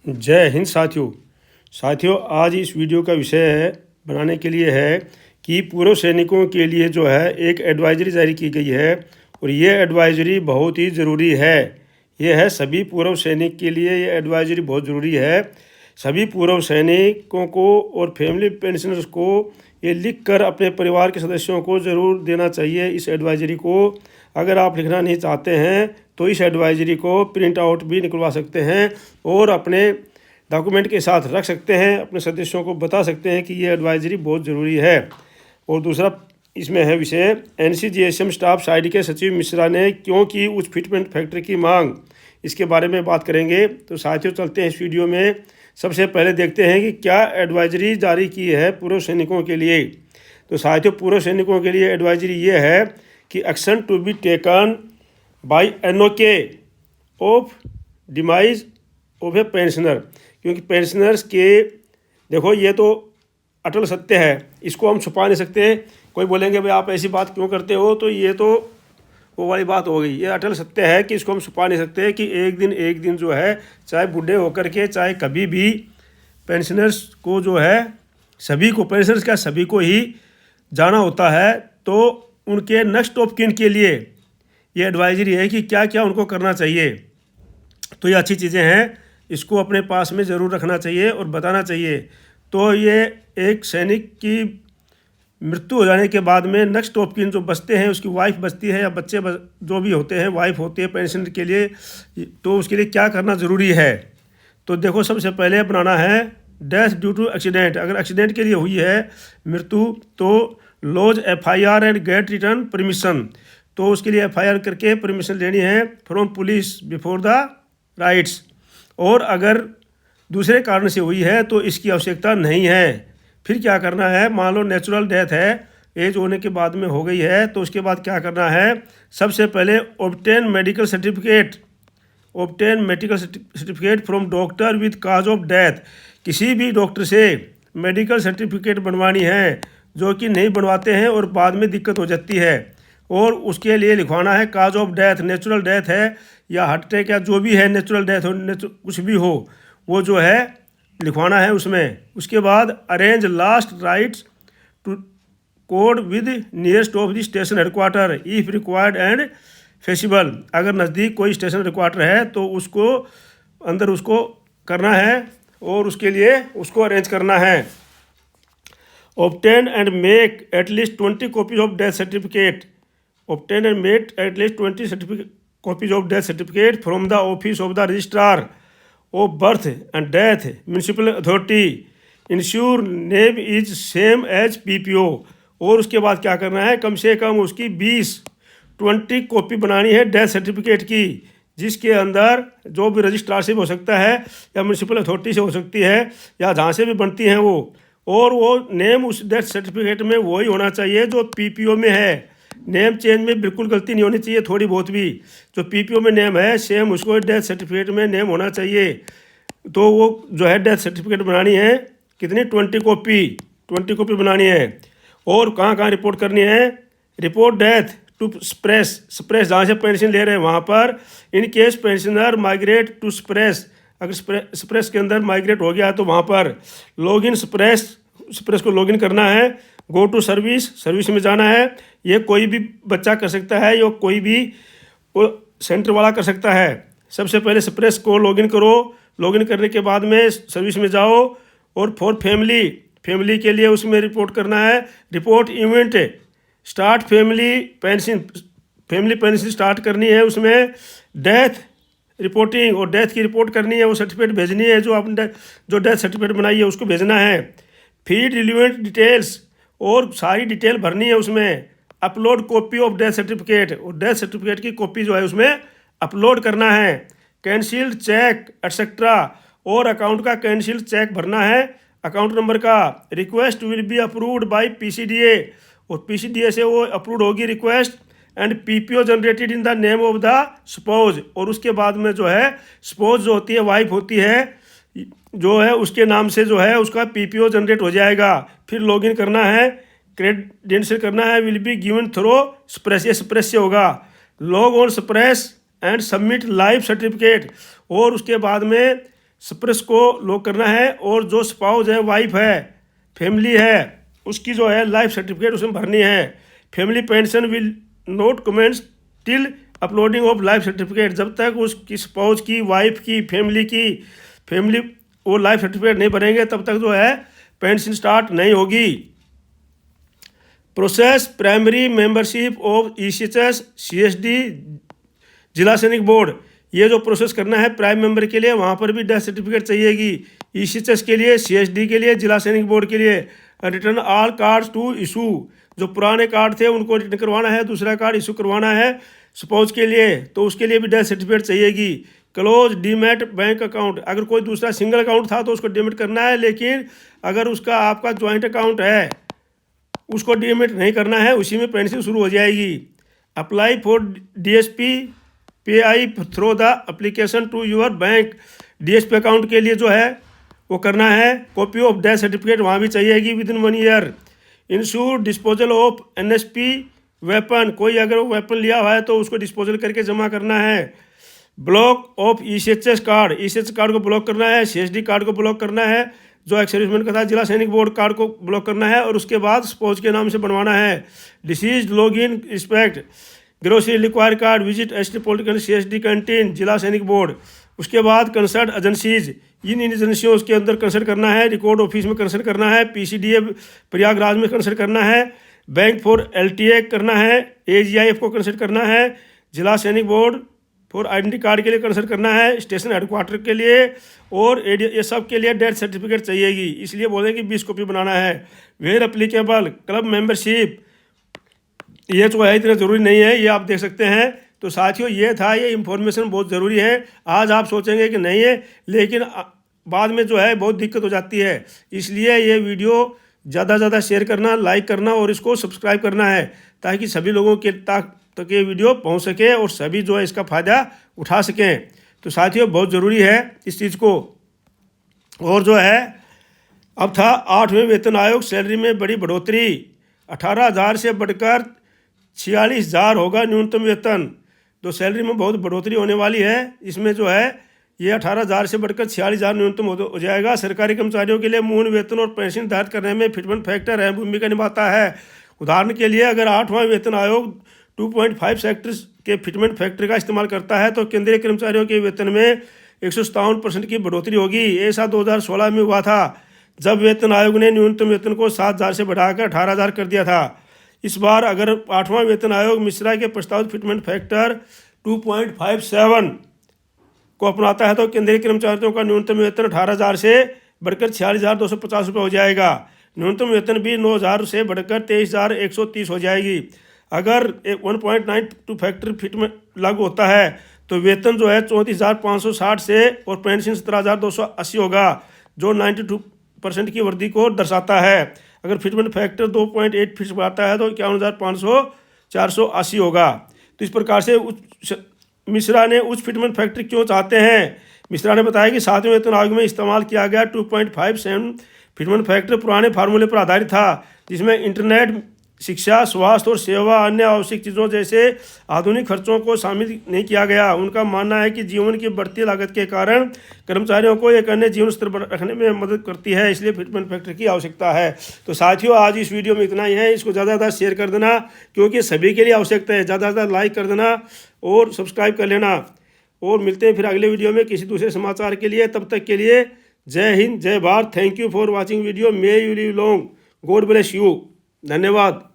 जय हिंद साथियों आज इस वीडियो का विषय बनाने के लिए है कि पूर्व सैनिकों के लिए जो है एक एडवाइजरी जारी की गई है और ये एडवाइजरी बहुत ही ज़रूरी है। ये है सभी पूर्व सैनिक के लिए ये एडवाइजरी बहुत ज़रूरी है। सभी पूर्व सैनिकों को और फैमिली पेंशनर्स को ये लिख कर अपने परिवार के सदस्यों को ज़रूर देना चाहिए। इस एडवाइजरी को अगर आप लिखना नहीं चाहते हैं तो इस एडवाइजरी को प्रिंट आउट भी निकलवा सकते हैं और अपने डॉक्यूमेंट के साथ रख सकते हैं। अपने सदस्यों को बता सकते हैं कि ये एडवाइजरी बहुत ज़रूरी है। और दूसरा इसमें है विषय NCGSM स्टाफ साइड के सचिव मिश्रा ने क्यों की उच्च फिटमेंट फैक्टर की मांग, इसके बारे में बात करेंगे। तो साथियों चलते हैं इस वीडियो में। सबसे पहले देखते हैं कि क्या एडवाइजरी जारी की है पूर्व सैनिकों के लिए। तो साथियों पूर्व सैनिकों के लिए एडवाइजरी ये है कि action to be taken by NOK of demise of a pensioner, क्योंकि पेंशनर्स के देखो ये तो अटल सत्य है, इसको हम छुपा नहीं सकते। कोई बोलेंगे भाई आप ऐसी बात क्यों करते हो, तो ये तो वो वाली बात हो गई। ये अटल सत्य है कि इसको हम छुपा नहीं सकते कि एक दिन जो है चाहे बूढ़े होकर के चाहे कभी भी पेंशनर्स को जो है सभी को पेंशनर्स का सभी को ही जाना होता है। तो उनके नेक्स्ट ऑफ किन के लिए ये एडवाइजरी है कि क्या क्या उनको करना चाहिए। तो ये अच्छी चीज़ें हैं, इसको अपने पास में ज़रूर रखना चाहिए और बताना चाहिए। तो ये एक सैनिक की मृत्यु हो जाने के बाद में नेक्स्ट ऑफ किन जो बचते हैं, उसकी वाइफ बचती है या बच्चे जो भी होते हैं, वाइफ होती है पेंशन के लिए, तो उसके लिए क्या करना ज़रूरी है। तो देखो सबसे पहले बनाना है डेथ ड्यू टू एक्सीडेंट। अगर एक्सीडेंट के लिए हुई है मृत्यु तो lodge FIR and get return permission. तो उसके लिए FIR करके परमिशन लेनी है from police before the rites. और अगर दूसरे कारण से हुई है तो इसकी आवश्यकता नहीं है। फिर क्या करना है, मान लो नेचुरल डेथ है, एज होने के बाद में हो गई है, तो उसके बाद क्या करना है, सबसे पहले obtain medical certificate from doctor with cause of death. किसी भी डॉक्टर से मेडिकल सर्टिफिकेट बनवानी है, जो कि नहीं बनवाते हैं और बाद में दिक्कत हो जाती है। और उसके लिए लिखवाना है cause of death, natural death है या हार्ट अटैक या जो भी है, नेचुरल डेथ हो कुछ भी हो वो जो है लिखवाना है उसमें। उसके बाद arrange last rites to code with nearest of the station headquarter if required and feasible. अगर नज़दीक कोई स्टेशन हेडक्वार्टर है तो उसको अंदर उसको करना है और उसके लिए उसको अरेंज करना है। obtain and make at least 20 copies of death certificate copies of death certificate from the office of the registrar of birth and death municipal authority. Ensure name is same as PPO। और उसके बाद क्या करना है, कम से कम उसकी 20 copy बनानी है डेथ सर्टिफिकेट की, जिसके अंदर जो भी रजिस्ट्रार से हो सकता है या म्यूनसिपल अथॉरिटी से हो सकती है या जहाँ से भी बनती हैं वो, और वो नेम उस डेथ सर्टिफिकेट में वही होना चाहिए जो PPO में है। नेम चेंज में बिल्कुल गलती नहीं होनी चाहिए, थोड़ी बहुत भी। जो PPO में नेम है सेम उसको डेथ सर्टिफिकेट में नेम होना चाहिए। तो वो जो है डेथ सर्टिफिकेट बनानी है कितनी, 20 कॉपी बनानी है। और कहाँ कहाँ रिपोर्ट करनी है, रिपोर्ट डेथ टू स्प्रेस जहाँ से पेंशन ले रहे हैं वहाँ पर। In case pensioner migrate to SPARSH, अगर स्प्रेस के अंदर माइग्रेट हो गया तो वहाँ पर लॉगिन स्प्रेस को लॉगिन करना है। गो टू सर्विस में जाना है। ये कोई भी बच्चा कर सकता है या कोई भी वो सेंटर वाला कर सकता है। सबसे पहले स्प्रेस को लॉगिन करो, लॉगिन करने के बाद में सर्विस में जाओ और फॉर फैमिली के लिए उसमें रिपोर्ट करना है। Report event start family pension start करनी है, उसमें डेथ रिपोर्टिंग और डेथ की रिपोर्ट करनी है, वो सर्टिफिकेट भेजनी है, जो आपने जो डेथ सर्टिफिकेट बनाई है उसको भेजना है। फीड रिलेवेंट डिटेल्स और सारी डिटेल भरनी है उसमें। Upload copy of death certificate, और डेथ सर्टिफिकेट की कॉपी जो है उसमें अपलोड करना है। कैंसिल्ड चेक एटसेट्रा, और अकाउंट का कैंसिल्ड चेक भरना है, अकाउंट नंबर का। Request will be approved by PCDA, और PCDA से वो अप्रूव होगी request. And PPO generated in the name of the suppose, और उसके बाद में जो है स्पोज जो होती है वाइफ होती है जो है उसके नाम से जो है उसका PPO जनरेट हो जाएगा। फिर लॉगिन करना है, क्रेडेंशियल करना है, will be given through SPARSH, ये स्प्रेस से होगा। Log on SPARSH and submit life certificate, और उसके बाद में स्पर्श को लॉक करना है, और जो स्पाउस है, वाइफ है, फैमिली है, उसकी जो है लाइफ सर्टिफिकेट उसमें भरनी है। Family pension will not commence till uploading of life certificate. जब तक उसकी स्पाउस की, वाइफ की, फैमिली वो लाइफ सर्टिफिकेट नहीं भरेंगे तब तक जो है पेंशन स्टार्ट नहीं होगी। Process primary membership of ECHS CSD जिला सैनिक बोर्ड। ये जो प्रोसेस करना है प्राइम मेंबर के लिए, वहाँ पर भी डेथ सर्टिफिकेट चाहिएगी। ECHS के लिए, CSD के लिए, जिला सैनिक बोर्ड के लिए। Return all cards to issue. जो पुराने कार्ड थे उनको रिटर्न करवाना है, दूसरा कार्ड इशू करवाना है स्पाउस के लिए, तो उसके लिए भी डेथ सर्टिफिकेट चाहिएगी। Close demat bank account. अगर कोई दूसरा सिंगल अकाउंट था तो उसको डीमैट करना है, लेकिन अगर उसका आपका ज्वाइंट अकाउंट है उसको डीमैट नहीं करना है, उसी में पेंशन शुरू हो जाएगी। Apply for DSP PI through the application to your bank. DSP account के लिए जो है वो करना है। कॉपी ऑफ डेथ सर्टिफिकेट वहाँ भी चाहिएगी within 1 year. Ensure disposal of NSP weapon. कोई अगर वेपन लिया हुआ है तो उसको डिस्पोजल करके जमा करना है। Block of ECHS card. ECHS card को ब्लॉक करना है, CSD कार्ड को ब्लॉक करना है, जो एक्स सर्विसमैन का था, जिला सैनिक बोर्ड कार्ड को ब्लॉक करना है, और उसके बाद स्पाउस के नाम से बनवाना है। Disease log in respect grocery require card, visit ST political CSD canteen, जिला सैनिक बोर्ड। उसके बाद कंसर्ट एजेंसीज, इन एजेंसियों के अंदर कंसल्ट करना है। रिकॉर्ड ऑफिस में कंसल्ट करना है। PCDA प्रयागराज में कंसल्ट करना है। बैंक फॉर LTA करना है। AGIF को कंसल्ट करना है। जिला सैनिक बोर्ड फॉर आइडेंटिटी कार्ड के लिए कंसल्ट करना है। स्टेशन हेडक्वार्टर के लिए और ये सब के लिए डेथ सर्टिफिकेट चाहिएगी, इसलिए बोलें कि 20 कॉपी बनाना है। वेयर एप्लीकेबल क्लब मेंबरशिप, ये जो है इतना ज़रूरी नहीं है, ये आप देख सकते हैं। तो साथियों ये था, ये इन्फॉर्मेशन बहुत ज़रूरी है। आज आप सोचेंगे कि नहीं है, लेकिन बाद में जो है बहुत दिक्कत हो जाती है, इसलिए ये वीडियो ज़्यादा से ज़्यादा शेयर करना, लाइक करना और इसको सब्सक्राइब करना है, ताकि सभी लोगों के तक ये वीडियो पहुंच सके और सभी जो है इसका फ़ायदा उठा सकें। तो साथियों बहुत ज़रूरी है इस चीज़ को। और जो है अब था 8वें वेतन आयोग, सैलरी में बड़ी बढ़ोतरी, 18,000 से बढ़कर 46,000 होगा न्यूनतम वेतन। तो सैलरी में बहुत बढ़ोतरी होने वाली है। इसमें जो है ये 18,000 से बढ़कर 46,000 न्यूनतम हो जाएगा। सरकारी कर्मचारियों के लिए मूल वेतन और पेंशन निर्धारित करने में फिटमेंट फैक्टर अहम भूमिका निभाता है। उदाहरण के लिए अगर 8वां वेतन आयोग 2.5 सेक्टर्स के फिटमेंट फैक्टर का इस्तेमाल करता है तो केंद्रीय कर्मचारियों के वेतन में 157% की बढ़ोतरी होगी। ऐसा 2016 में हुआ था, जब वेतन आयोग ने न्यूनतम वेतन को 7,000 से बढ़ाकर 18,000 कर दिया था। इस बार अगर 8वां वेतन आयोग मिश्रा के प्रस्तावित फिटमेंट फैक्टर 2.57 को अपनाता है तो केंद्रीय कर्मचारियों का न्यूनतम वेतन 18,000 से बढ़कर 46,250 रुपये हो जाएगा। न्यूनतम वेतन भी 9,000 से बढ़कर 23,130 हो जाएगी। अगर 1.92 फैक्टर फिटमेंट लागू होता है तो वेतन जो है 34,560 से और पेंशन 17,280 होगा, जो 92% की वृद्धि को दर्शाता है। अगर फिटमेंट फैक्टर 2.8 फीट बढ़ाता है तो 51,480 होगा। तो इस प्रकार से मिश्रा ने उच्च फिटमेंट फैक्टर क्यों चाहते हैं। मिश्रा ने बताया कि 7वें वेतन आयोग में इस्तेमाल किया गया 2.57 फिटमेंट फैक्टर पुराने फार्मूले पर आधारित था, जिसमें इंटरनेट, शिक्षा, स्वास्थ्य और सेवा, अन्य आवश्यक चीज़ों जैसे आधुनिक खर्चों को शामिल नहीं किया गया। उनका मानना है कि जीवन की बढ़ती लागत के कारण कर्मचारियों को एक अन्य जीवन स्तर रखने में मदद करती है, इसलिए फिटमेंट फैक्टर की आवश्यकता है। तो साथियों आज इस वीडियो में इतना ही है। इसको ज़्यादा से ज़्यादा शेयर कर देना, क्योंकि सभी के लिए आवश्यकता है। ज़्यादा से ज़्यादा लाइक कर देना और सब्सक्राइब कर लेना। और मिलते हैं फिर अगले वीडियो में किसी दूसरे समाचार के लिए। तब तक के लिए जय हिंद, जय Bharat. Thank you for watching video. May you live long, God bless you. धन्यवाद।